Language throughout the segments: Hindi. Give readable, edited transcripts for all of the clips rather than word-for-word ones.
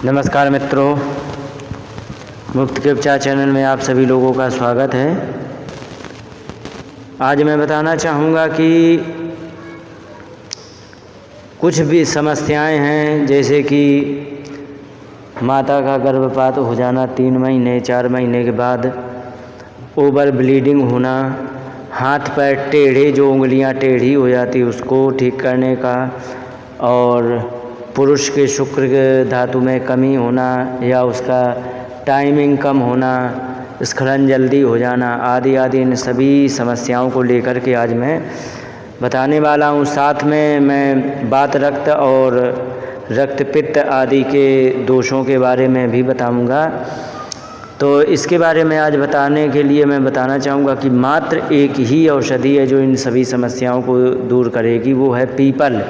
नमस्कार मित्रों, मुफ्त के उपचार चैनल में आप सभी लोगों का स्वागत है। आज मैं बताना चाहूँगा कि कुछ भी समस्याएं हैं, जैसे कि माता का गर्भपात हो जाना 3 महीने 4 महीने के बाद, ओवर ब्लीडिंग होना, हाथ पैर टेढ़े, जो उंगलियां टेढ़ी हो जाती उसको ठीक करने का, और पुरुष के शुक्र के धातु में कमी होना या उसका टाइमिंग कम होना, स्खलन जल्दी हो जाना आदि आदि, इन सभी समस्याओं को लेकर के आज मैं बताने वाला हूँ। साथ में मैं वात रक्त और रक्त पित्त आदि के दोषों के बारे में भी बताऊँगा। तो इसके बारे में आज बताने के लिए मैं बताना चाहूँगा कि मात्र एक ही औषधि है जो इन सभी समस्याओं को दूर करेगी, वो है पीपल।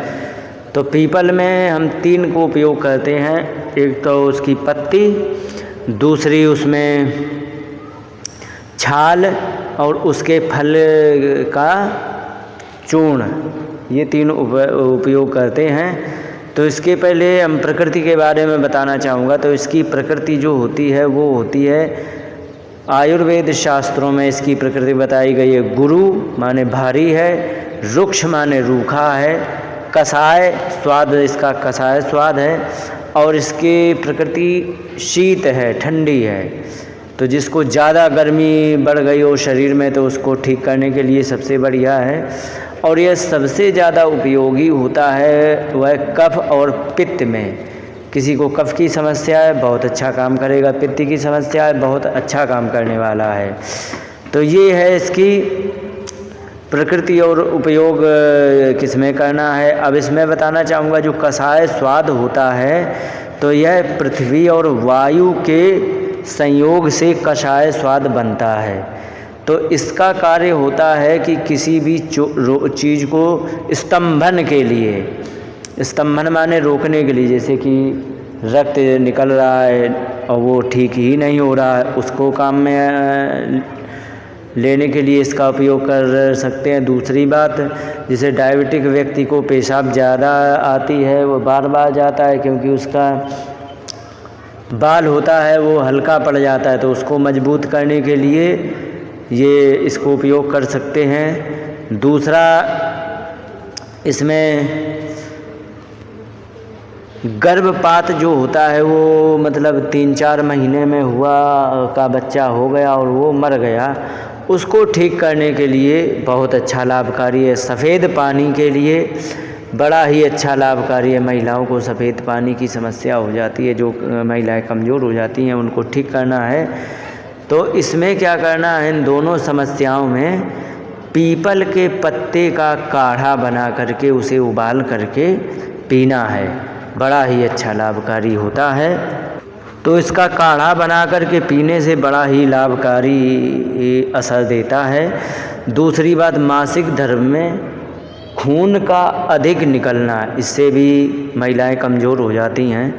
तो पीपल में हम 3 को उपयोग करते हैं। एक तो उसकी पत्ती, दूसरी उसमें छाल और उसके फल का चूर्ण, ये 3 उपयोग करते हैं। तो इसके पहले हम प्रकृति के बारे में बताना चाहूँगा। तो इसकी प्रकृति जो होती है वो होती है, आयुर्वेद शास्त्रों में इसकी प्रकृति बताई गई है। गुरु माने भारी है, रुक्ष माने रूखा है, कसाय स्वाद, इसका कसाय स्वाद है, और इसकी प्रकृति शीत है, ठंडी है। तो जिसको ज़्यादा गर्मी बढ़ गई हो शरीर में तो उसको ठीक करने के लिए सबसे बढ़िया है। और यह सबसे ज़्यादा उपयोगी होता है वह कफ और पित्त में। किसी को कफ की समस्या है, बहुत अच्छा काम करेगा। पित्त की समस्या है, बहुत अच्छा काम करने वाला है। तो ये है इसकी प्रकृति और उपयोग किसमें करना है। अब इसमें बताना चाहूँगा जो कसाय स्वाद होता है, तो यह पृथ्वी और वायु के संयोग से कसाय स्वाद बनता है। तो इसका कार्य होता है कि किसी भी चीज़ को स्तंभन के लिए, स्तंभन माने रोकने के लिए, जैसे कि रक्त निकल रहा है और वो ठीक ही नहीं हो रहा है, उसको काम में लेने के लिए इसका उपयोग कर सकते हैं। दूसरी बात, जैसे डायबिटिक व्यक्ति को पेशाब ज़्यादा आती है, वो बार बार जाता है क्योंकि उसका बाल होता है वो हल्का पड़ जाता है, तो उसको मजबूत करने के लिए ये इसको उपयोग कर सकते हैं। दूसरा, इसमें गर्भपात जो होता है वो मतलब 3-4 महीने में हुआ का बच्चा हो गया और वो मर गया, उसको ठीक करने के लिए बहुत अच्छा लाभकारी है। सफ़ेद पानी के लिए बड़ा ही अच्छा लाभकारी है। महिलाओं को सफ़ेद पानी की समस्या हो जाती है, जो महिलाएं कमज़ोर हो जाती हैं, उनको ठीक करना है। तो इसमें क्या करना है, इन दोनों समस्याओं में पीपल के पत्ते का काढ़ा बना करके उसे उबाल करके पीना है, बड़ा ही अच्छा लाभकारी होता है। तो इसका काढ़ा बना करके पीने से बड़ा ही लाभकारी असर देता है। दूसरी बात, मासिक धर्म में खून का अधिक निकलना, इससे भी महिलाएं कमज़ोर हो जाती हैं,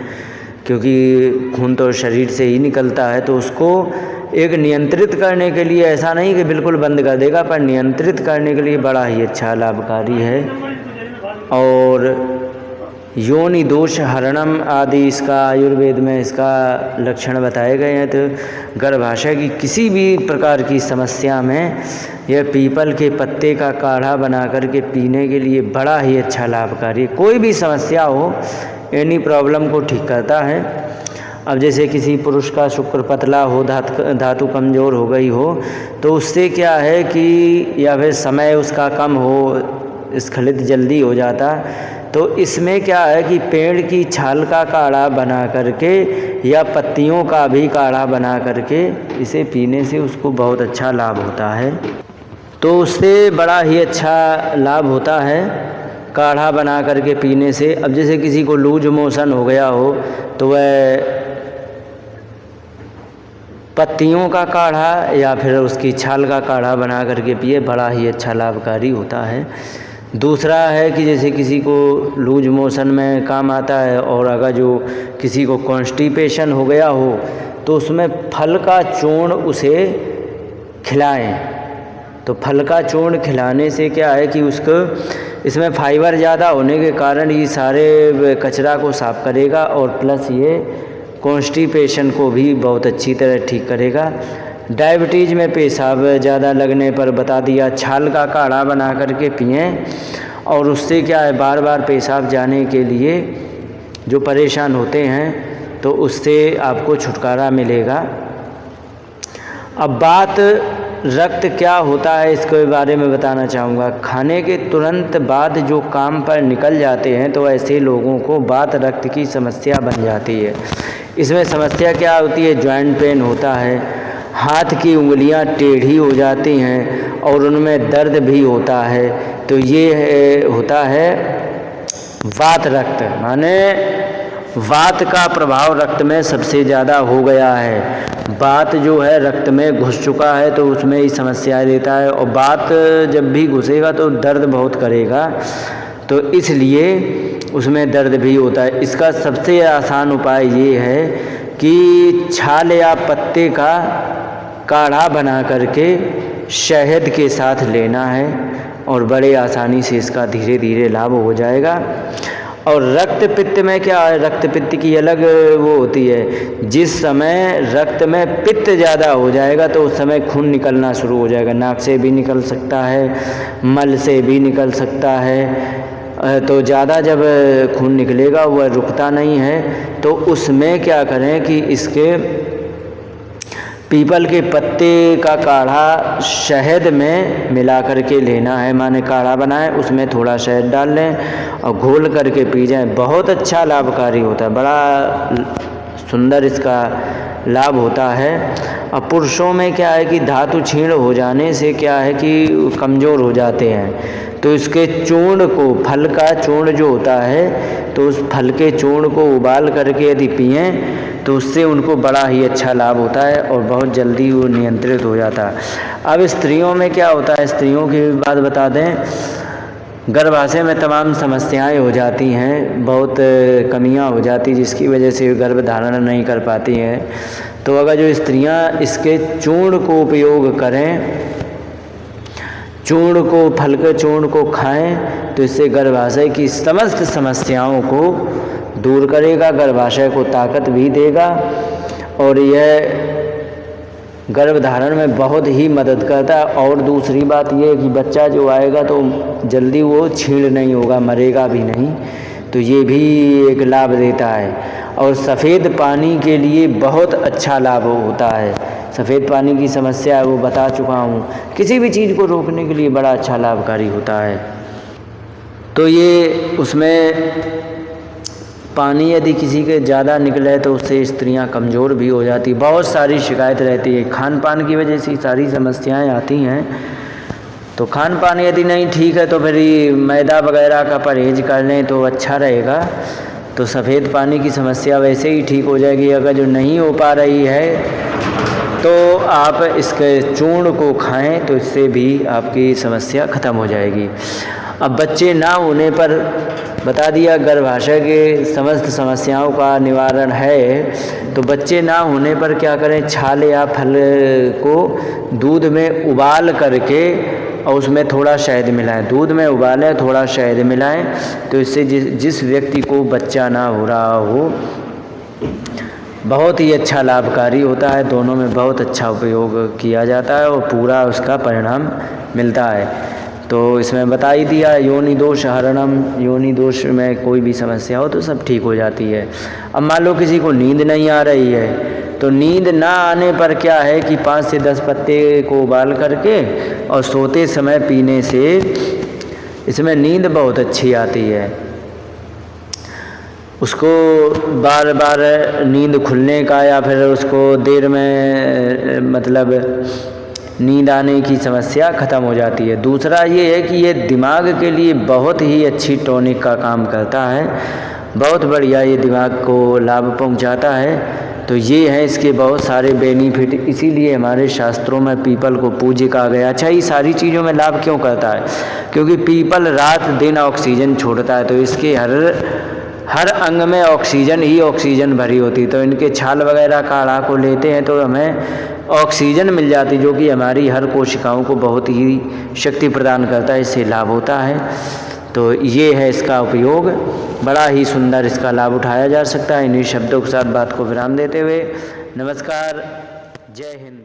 क्योंकि खून तो शरीर से ही निकलता है। तो उसको एक नियंत्रित करने के लिए, ऐसा नहीं कि बिल्कुल बंद कर देगा, पर नियंत्रित करने के लिए बड़ा ही अच्छा लाभकारी है। और योनि दोष हरणम आदि इसका आयुर्वेद में इसका लक्षण बताए गए हैं। तो गर्भाशय की किसी भी प्रकार की समस्या में यह पीपल के पत्ते का काढ़ा बना करके पीने के लिए बड़ा ही अच्छा लाभकारी, कोई भी समस्या हो, एनी प्रॉब्लम को ठीक करता है। अब जैसे किसी पुरुष का शुक्र पतला हो, धातु कमज़ोर हो गई हो, तो उससे क्या है कि या फिर समय उसका कम हो, स्खलित जल्दी हो जाता, तो इसमें क्या है कि पेड़ की छाल का काढ़ा बना करके या पत्तियों का भी काढ़ा बना करके इसे पीने से उसको बहुत अच्छा लाभ होता है। तो उससे बड़ा ही अच्छा लाभ होता है काढ़ा बना करके पीने से। अब जैसे किसी को लूज मोशन हो गया हो तो वह पत्तियों का काढ़ा या फिर उसकी छाल का काढ़ा बना करके पिए, बड़ा ही अच्छा लाभकारी होता है। दूसरा है कि जैसे किसी को लूज मोशन में काम आता है, और अगर जो किसी को कॉन्स्टिपेशन हो गया हो तो उसमें फल का चूर्ण उसे खिलाएं। तो फल का चूर्ण खिलाने से क्या है कि उसको इसमें फाइबर ज़्यादा होने के कारण ये सारे कचरा को साफ़ करेगा, और प्लस ये कॉन्स्टिपेशन को भी बहुत अच्छी तरह ठीक करेगा। डायबिटीज़ में पेशाब ज़्यादा लगने पर बता दिया, छाल का काढ़ा बना करके पिएं, और उससे क्या है, बार बार पेशाब जाने के लिए जो परेशान होते हैं तो उससे आपको छुटकारा मिलेगा। अब बात रक्त क्या होता है इसके बारे में बताना चाहूँगा। खाने के तुरंत बाद जो काम पर निकल जाते हैं तो ऐसे लोगों को बात रक्त की समस्या बन जाती है। इसमें समस्या क्या होती है, जॉइंट पेन होता है, हाथ की उंगलियां टेढ़ी हो जाती हैं और उनमें दर्द भी होता है। तो ये होता है वात रक्त, माने वात का प्रभाव रक्त में सबसे ज़्यादा हो गया है। वात जो है रक्त में घुस चुका है तो उसमें ही समस्या देता है, और वात जब भी घुसेगा तो दर्द बहुत करेगा, तो इसलिए उसमें दर्द भी होता है। इसका सबसे आसान उपाय ये है कि छाल या पत्ते का काढ़ा बना करके शहद के साथ लेना है, और बड़े आसानी से इसका धीरे धीरे लाभ हो जाएगा। और रक्त पित्त में क्या है, रक्त पित्त की अलग वो होती है। जिस समय रक्त में पित्त ज़्यादा हो जाएगा तो उस समय खून निकलना शुरू हो जाएगा, नाक से भी निकल सकता है, मल से भी निकल सकता है। तो ज़्यादा जब खून निकलेगा वह रुकता नहीं है, तो उसमें क्या करें कि इसके पीपल के पत्ते का काढ़ा शहद में मिला करके लेना है, माने काढ़ा बनाएं, उसमें थोड़ा शहद डाल लें और घोल करके पी जाएं। बहुत अच्छा लाभकारी होता है, बड़ा सुंदर इसका लाभ होता है। अब पुरुषों में क्या है कि धातु क्षीण हो जाने से क्या है कि कमज़ोर हो जाते हैं, तो इसके चूर्ण को, फल का चूर्ण जो होता है, तो उस फल के चूर्ण को उबाल करके यदि पिएं तो उससे उनको बड़ा ही अच्छा लाभ होता है और बहुत जल्दी वो नियंत्रित हो जाता है। अब स्त्रियों में क्या होता है, स्त्रियों की भी बात बता दें। गर्भाशय में तमाम समस्याएं हो जाती हैं, बहुत कमियां हो जाती, जिसकी वजह से गर्भ धारण नहीं कर पाती हैं। तो अगर जो स्त्रियां इसके चूर्ण को उपयोग करें, चूर्ण को, फल के चूर्ण को खाएं, तो इससे गर्भाशय की समस्त समस्याओं को दूर करेगा, गर्भाशय को ताकत भी देगा, और यह गर्भधारण में बहुत ही मदद करता है। और दूसरी बात यह है कि बच्चा जो आएगा तो जल्दी वो छीण नहीं होगा, मरेगा भी नहीं, तो ये भी एक लाभ देता है। और सफ़ेद पानी के लिए बहुत अच्छा लाभ होता है। सफ़ेद पानी की समस्या है वो बता चुका हूँ, किसी भी चीज़ को रोकने के लिए बड़ा अच्छा लाभकारी होता है। तो ये उसमें पानी यदि किसी के ज़्यादा निकले तो उससे स्त्रियां कमज़ोर भी हो जाती, बहुत सारी शिकायत रहती है। खान पान की वजह से सारी समस्याएं आती हैं। तो खान पान यदि नहीं ठीक है तो फिर मैदा वगैरह का परहेज कर लें तो अच्छा रहेगा, तो सफ़ेद पानी की समस्या वैसे ही ठीक हो जाएगी। अगर जो नहीं हो पा रही है तो आप इसके चूर्ण को खाएं, तो इससे भी आपकी समस्या ख़त्म हो जाएगी। अब बच्चे ना होने पर बता दिया, गर्भाशय के समस्त समस्याओं का निवारण है। तो बच्चे ना होने पर क्या करें, छाल या फल को दूध में उबाल करके और उसमें थोड़ा शहद मिलाएं, दूध में उबालें, थोड़ा शहद मिलाएं, तो इससे जिस व्यक्ति को बच्चा ना हो रहा हो बहुत ही अच्छा लाभकारी होता है। दोनों में बहुत अच्छा उपयोग किया जाता है और पूरा उसका परिणाम मिलता है। तो इसमें बता ही दिया, योनि दोष हरणम, योनि दोष में कोई भी समस्या हो तो सब ठीक हो जाती है। अब मान लो किसी को नींद नहीं आ रही है, तो नींद ना आने पर क्या है कि 5 से 10 पत्ते को उबाल करके और सोते समय पीने से इसमें नींद बहुत अच्छी आती है। उसको बार बार नींद खुलने का या फिर उसको देर में मतलब नींद आने की समस्या ख़त्म हो जाती है। दूसरा ये है कि ये दिमाग के लिए बहुत ही अच्छी टॉनिक का काम करता है, बहुत बढ़िया ये दिमाग को लाभ पहुंचाता है। तो ये हैं इसके बहुत सारे बेनिफिट, इसीलिए हमारे शास्त्रों में पीपल को पूज्य कहा गया। अच्छा, ये सारी चीज़ों में लाभ क्यों करता है? क्योंकि पीपल रात दिन ऑक्सीजन छोड़ता है, तो इसके हर अंग में ऑक्सीजन ही ऑक्सीजन भरी होती। तो इनके छाल वगैरह काढ़ा को लेते हैं तो हमें ऑक्सीजन मिल जाती, जो कि हमारी हर कोशिकाओं को बहुत ही शक्ति प्रदान करता है, इससे लाभ होता है। तो ये है इसका उपयोग, बड़ा ही सुंदर इसका लाभ उठाया जा सकता है। इन्हीं शब्दों के साथ बात को विराम देते हुए नमस्कार, जय हिंद।